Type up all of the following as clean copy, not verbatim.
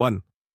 1.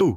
2.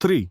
3.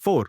4.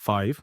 5.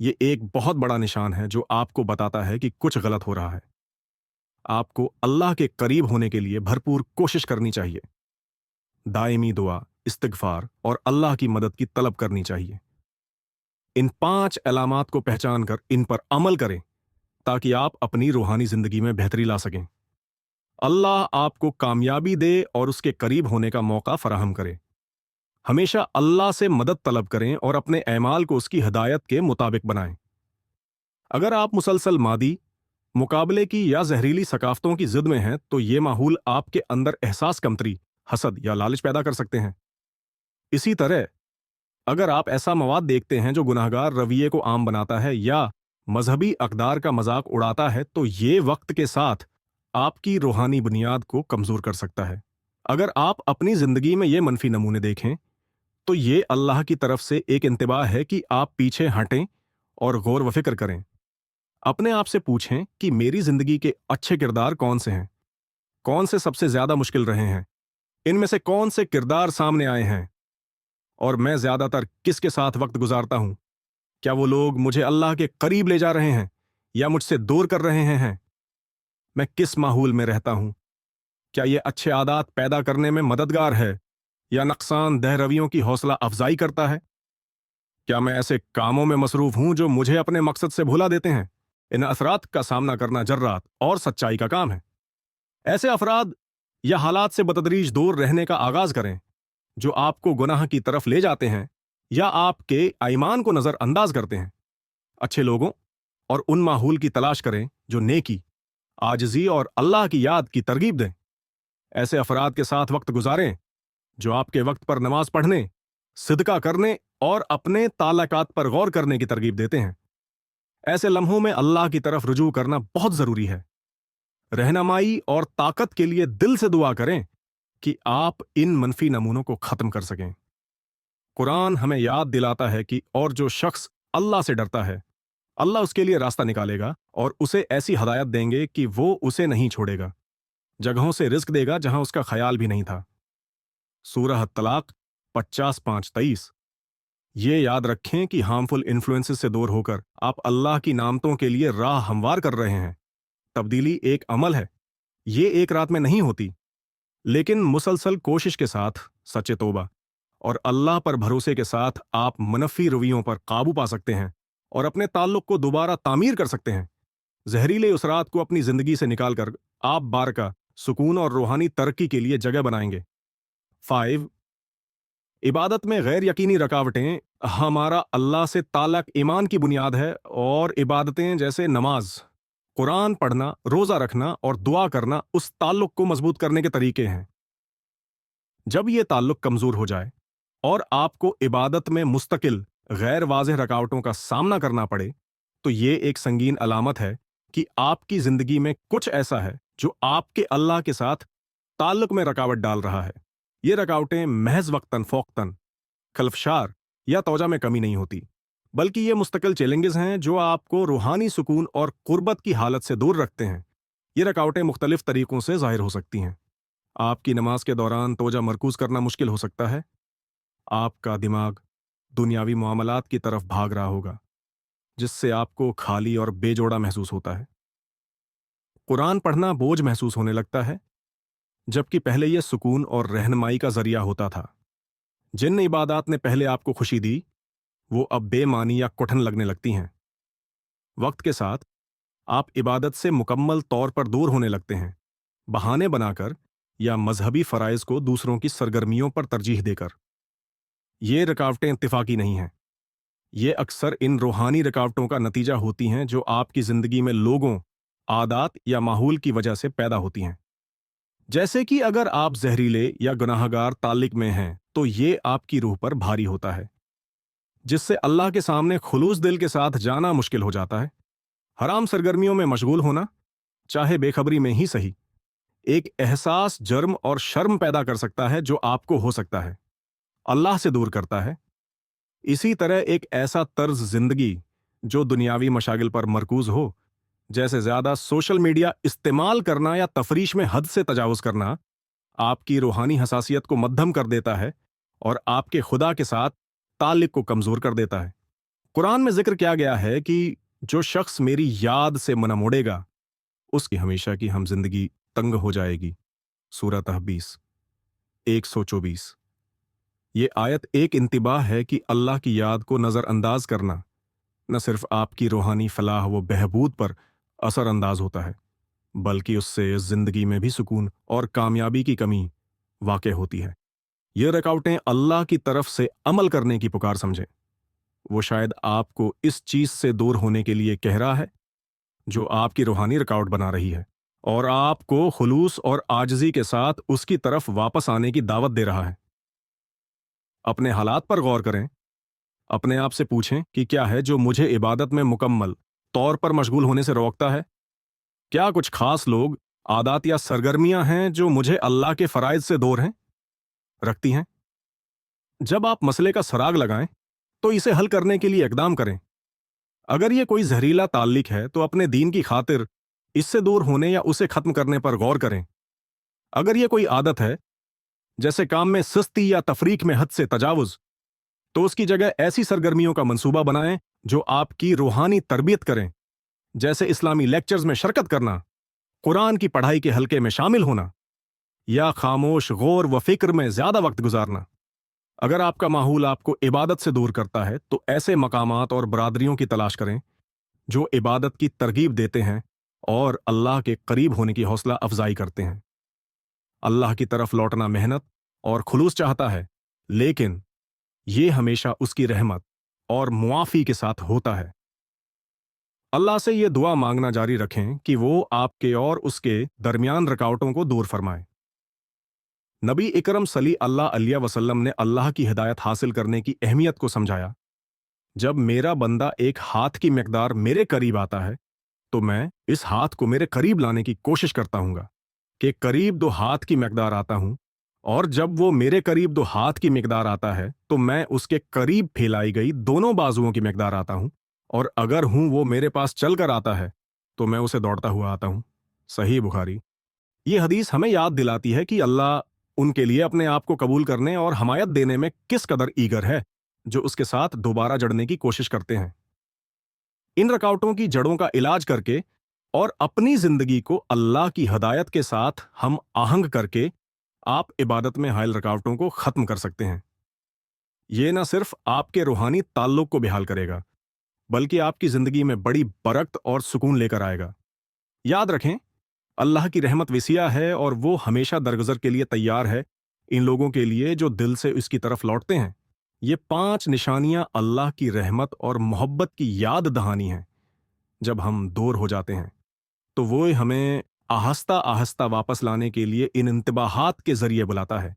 یہ ایک بہت بڑا نشان ہے جو آپ کو بتاتا ہے کہ کچھ غلط ہو رہا ہے۔ آپ کو اللہ کے قریب ہونے کے لیے بھرپور کوشش کرنی چاہیے۔ دائمی دعا، استغفار اور اللہ کی مدد کی طلب کرنی چاہیے۔ ان 5 علامات کو پہچان کر ان پر عمل کریں تاکہ آپ اپنی روحانی زندگی میں بہتری لا سکیں۔ اللہ آپ کو کامیابی دے اور اس کے قریب ہونے کا موقع فراہم کرے۔ ہمیشہ اللہ سے مدد طلب کریں اور اپنے اعمال کو اس کی ہدایت کے مطابق بنائیں۔ اگر آپ مسلسل مادی، مقابلے کی یا زہریلی ثقافتوں کی ضد میں ہیں تو یہ ماحول آپ کے اندر احساس کمتری، حسد یا لالچ پیدا کر سکتے ہیں۔ اسی طرح اگر آپ ایسا مواد دیکھتے ہیں جو گناہگار رویے کو عام بناتا ہے یا مذہبی اقدار کا مذاق اڑاتا ہے تو یہ وقت کے ساتھ آپ کی روحانی بنیاد کو کمزور کر سکتا ہے۔ اگر آپ اپنی زندگی میں یہ منفی نمونے دیکھیں تو یہ اللہ کی طرف سے ایک انتباہ ہے کہ آپ پیچھے ہٹیں اور غور و فکر کریں۔ اپنے آپ سے پوچھیں کہ میری زندگی کے اچھے کردار کون سے ہیں؟ کون سے سب سے زیادہ مشکل رہے ہیں؟ ان میں سے کون سے کردار سامنے آئے ہیں؟ اور میں زیادہ تر کس کے ساتھ وقت گزارتا ہوں؟ کیا وہ لوگ مجھے اللہ کے قریب لے جا رہے ہیں یا مجھ سے دور کر رہے ہیں؟ میں کس ماحول میں رہتا ہوں؟ کیا یہ اچھے عادات پیدا کرنے میں مددگار ہے یا نقصان دہ رویوں کی حوصلہ افزائی کرتا ہے؟ کیا میں ایسے کاموں میں مصروف ہوں جو مجھے اپنے مقصد سے بھلا دیتے ہیں؟ ان اثرات کا سامنا کرنا جرات اور سچائی کا کام ہے۔ ایسے افراد یا حالات سے بتدریج دور رہنے کا آغاز کریں جو آپ کو گناہ کی طرف لے جاتے ہیں یا آپ کے ایمان کو نظر انداز کرتے ہیں۔ اچھے لوگوں اور ان ماحول کی تلاش کریں جو نیکی، عاجزی اور اللہ کی یاد کی ترغیب دیں۔ ایسے افراد کے ساتھ وقت گزاریں جو آپ کے وقت پر نماز پڑھنے، صدقہ کرنے اور اپنے تعلقات پر غور کرنے کی ترغیب دیتے ہیں۔ ایسے لمحوں میں اللہ کی طرف رجوع کرنا بہت ضروری ہے۔ رہنمائی اور طاقت کے لیے دل سے دعا کریں کہ آپ ان منفی نمونوں کو ختم کر سکیں۔ قرآن ہمیں یاد دلاتا ہے کہ اور جو شخص اللہ سے ڈرتا ہے، اللہ اس کے لیے راستہ نکالے گا اور اسے ایسی ہدایت دیں گے کہ وہ اسے نہیں چھوڑے گا، جگہوں سے رزق دے گا جہاں اس کا خیال بھی نہیں تھا۔ سورہ الطلاق 50:5-23۔ یہ یاد رکھیں کہ ہارمفل انفلوئنسز سے دور ہو کر آپ اللہ کی نعمتوں کے لیے راہ ہموار کر رہے ہیں۔ تبدیلی ایک عمل ہے، یہ ایک رات میں نہیں ہوتی، لیکن مسلسل کوشش کے ساتھ، سچے توبہ اور اللہ پر بھروسے کے ساتھ آپ منفی رویوں پر قابو پا سکتے ہیں اور اپنے تعلق کو دوبارہ تعمیر کر سکتے ہیں۔ زہریلے اثرات کو اپنی زندگی سے نکال کر آپ بارکہ، سکون اور روحانی ترقی کے لیے جگہ بنائیں گے۔ 5۔ عبادت میں غیر یقینی رکاوٹیں۔ ہمارا اللہ سے تعلق ایمان کی بنیاد ہے اور عبادتیں جیسے نماز، قرآن پڑھنا، روزہ رکھنا اور دعا کرنا اس تعلق کو مضبوط کرنے کے طریقے ہیں۔ جب یہ تعلق کمزور ہو جائے اور آپ کو عبادت میں مستقل غیر واضح رکاوٹوں کا سامنا کرنا پڑے تو یہ ایک سنگین علامت ہے کہ آپ کی زندگی میں کچھ ایسا ہے جو آپ کے اللہ کے ساتھ تعلق میں رکاوٹ ڈال رہا ہے۔ یہ رکاوٹیں محض وقتاً فوقتاً، خلفشار یا توجہ میں کمی نہیں ہوتی، بلکہ یہ مستقل چیلنجز ہیں جو آپ کو روحانی سکون اور قربت کی حالت سے دور رکھتے ہیں۔ یہ رکاوٹیں مختلف طریقوں سے ظاہر ہو سکتی ہیں۔ آپ کی نماز کے دوران توجہ مرکوز کرنا مشکل ہو سکتا ہے۔ آپ کا دماغ دنیاوی معاملات کی طرف بھاگ رہا ہوگا، جس سے آپ کو خالی اور بے جوڑا محسوس ہوتا ہے۔ قرآن پڑھنا بوجھ محسوس ہونے لگتا ہے، جبکہ پہلے یہ سکون اور رہنمائی کا ذریعہ ہوتا تھا۔ جن عبادات نے پہلے آپ کو خوشی دی، وہ اب بے معنی یا کٹھن لگنے لگتی ہیں۔ وقت کے ساتھ آپ عبادت سے مکمل طور پر دور ہونے لگتے ہیں، بہانے بنا کر یا مذہبی فرائض کو دوسروں کی سرگرمیوں پر ترجیح دے کر۔ یہ رکاوٹیں اتفاقی نہیں ہیں، یہ اکثر ان روحانی رکاوٹوں کا نتیجہ ہوتی ہیں جو آپ کی زندگی میں لوگوں، عادات یا ماحول کی وجہ سے پیدا ہوتی ہیں۔ جیسے کہ اگر آپ زہریلے یا گناہگار تعلق میں ہیں تو یہ آپ کی روح پر بھاری ہوتا ہے، جس سے اللہ کے سامنے خلوص دل کے ساتھ جانا مشکل ہو جاتا ہے۔ حرام سرگرمیوں میں مشغول ہونا، چاہے بے خبری میں ہی صحیح، ایک احساس جرم اور شرم پیدا کر سکتا ہے جو آپ کو ہو سکتا ہے اللہ سے دور کرتا ہے۔ اسی طرح ایک ایسا طرز زندگی جو دنیاوی مشاغل پر مرکوز ہو، جیسے زیادہ سوشل میڈیا استعمال کرنا یا تفریش میں حد سے تجاوز کرنا، آپ کی روحانی حساسیت کو مدھم کر دیتا ہے اور آپ کے خدا کے ساتھ تعلق کو کمزور کر دیتا ہے۔ قرآن میں ذکر کیا گیا ہے کہ جو شخص میری یاد سے منہ موڑے گا اس کی ہمیشہ کی ہم زندگی تنگ ہو جائے گی۔ سورہ تحبیس 124۔ یہ آیت ایک انتباہ ہے کہ اللہ کی یاد کو نظر انداز کرنا نہ صرف آپ کی روحانی فلاح و بہبود پر اثر انداز ہوتا ہے، بلکہ اس سے زندگی میں بھی سکون اور کامیابی کی کمی واقع ہوتی ہے۔ یہ رکاوٹیں اللہ کی طرف سے عمل کرنے کی پکار سمجھیں۔ وہ شاید آپ کو اس چیز سے دور ہونے کے لیے کہہ رہا ہے جو آپ کی روحانی رکاوٹ بنا رہی ہے، اور آپ کو خلوص اور عاجزی کے ساتھ اس کی طرف واپس آنے کی دعوت دے رہا ہے۔ اپنے حالات پر غور کریں، اپنے آپ سے پوچھیں کہ کیا ہے جو مجھے عبادت میں مکمل طور پر مشغول ہونے سے روکتا ہے؟ کیا کچھ خاص لوگ، عادات یا سرگرمیاں ہیں جو مجھے اللہ کے فرائض سے دور رکھتی ہیں؟ جب آپ مسئلے کا سراغ لگائیں تو اسے حل کرنے کے لیے اقدام کریں۔ اگر یہ کوئی زہریلا تعلق ہے تو اپنے دین کی خاطر اس سے دور ہونے یا اسے ختم کرنے پر غور کریں۔ اگر یہ کوئی عادت ہے، جیسے کام میں سستی یا تفریق میں حد سے تجاوز، تو اس کی جگہ ایسی سرگرمیوں کا منصوبہ بنائیں جو آپ کی روحانی تربیت کریں، جیسے اسلامی لیکچرز میں شرکت کرنا، قرآن کی پڑھائی کے حلقے میں شامل ہونا، یا خاموش غور و فکر میں زیادہ وقت گزارنا۔ اگر آپ کا ماحول آپ کو عبادت سے دور کرتا ہے تو ایسے مقامات اور برادریوں کی تلاش کریں جو عبادت کی ترغیب دیتے ہیں اور اللہ کے قریب ہونے کی حوصلہ افزائی کرتے ہیں۔ اللہ کی طرف لوٹنا محنت اور خلوص چاہتا ہے، لیکن یہ ہمیشہ اس کی رحمت اور معافی کے ساتھ ہوتا ہے۔ اللہ سے یہ دعا مانگنا جاری رکھیں کہ وہ آپ کے اور اس کے درمیان رکاوٹوں کو دور فرمائے۔ نبی اکرم صلی اللہ علیہ وسلم نے اللہ کی ہدایت حاصل کرنے کی اہمیت کو سمجھایا۔ جب میرا بندہ ایک ہاتھ کی مقدار میرے قریب آتا ہے تو میں اس ہاتھ کو میرے قریب لانے کی کوشش کرتا ہوں گا کہ قریب 2 ہاتھ کی مقدار آتا ہوں، اور جب وہ میرے قریب 2 ہاتھ کی مقدار آتا ہے تو میں اس کے قریب پھیلائی گئی دونوں بازوؤں کی مقدار آتا ہوں، اور اگر وہ میرے پاس چل کر آتا ہے تو میں اسے دوڑتا ہوا آتا ہوں۔ صحیح بخاری۔ یہ حدیث ہمیں یاد دلاتی ہے کہ اللہ ان کے لیے اپنے آپ کو قبول کرنے اور حمایت دینے میں کس قدر ایگر ہے جو اس کے ساتھ دوبارہ جڑنے کی کوشش کرتے ہیں۔ ان رکاوٹوں کی جڑوں کا علاج کر کے اور اپنی زندگی کو اللہ کی ہدایت کے ساتھ ہم آہنگ کر کے آپ عبادت میں حائل رکاوٹوں کو ختم کر سکتے ہیں۔ یہ نہ صرف آپ کے روحانی تعلق کو بحال کرے گا بلکہ آپ کی زندگی میں بڑی برکت اور سکون لے کر آئے گا۔ یاد رکھیں، اللہ کی رحمت وسیع ہے اور وہ ہمیشہ درگزر کے لیے تیار ہے ان لوگوں کے لیے جو دل سے اس کی طرف لوٹتے ہیں۔ یہ 5 نشانیاں اللہ کی رحمت اور محبت کی یاد دہانی ہیں۔ جب ہم دور ہو جاتے ہیں تو وہ ہمیں آہستہ آہستہ واپس لانے کے لیے ان انتباہات کے ذریعے بلاتا ہے،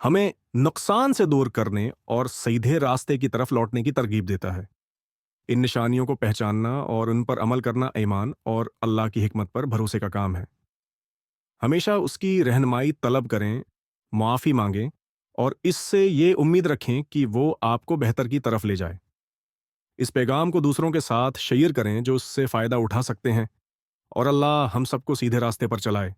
ہمیں نقصان سے دور کرنے اور سیدھے راستے کی طرف لوٹنے کی ترغیب دیتا ہے۔ ان نشانیوں کو پہچاننا اور ان پر عمل کرنا ایمان اور اللہ کی حکمت پر بھروسے کا کام ہے۔ ہمیشہ اس کی رہنمائی طلب کریں، معافی مانگیں، اور اس سے یہ امید رکھیں کہ وہ آپ کو بہتر کی طرف لے جائے۔ اس پیغام کو دوسروں کے ساتھ شیئر کریں جو اس سے فائدہ اٹھا سکتے ہیں، اور اللہ ہم سب کو سیدھے راستے پر چلائے۔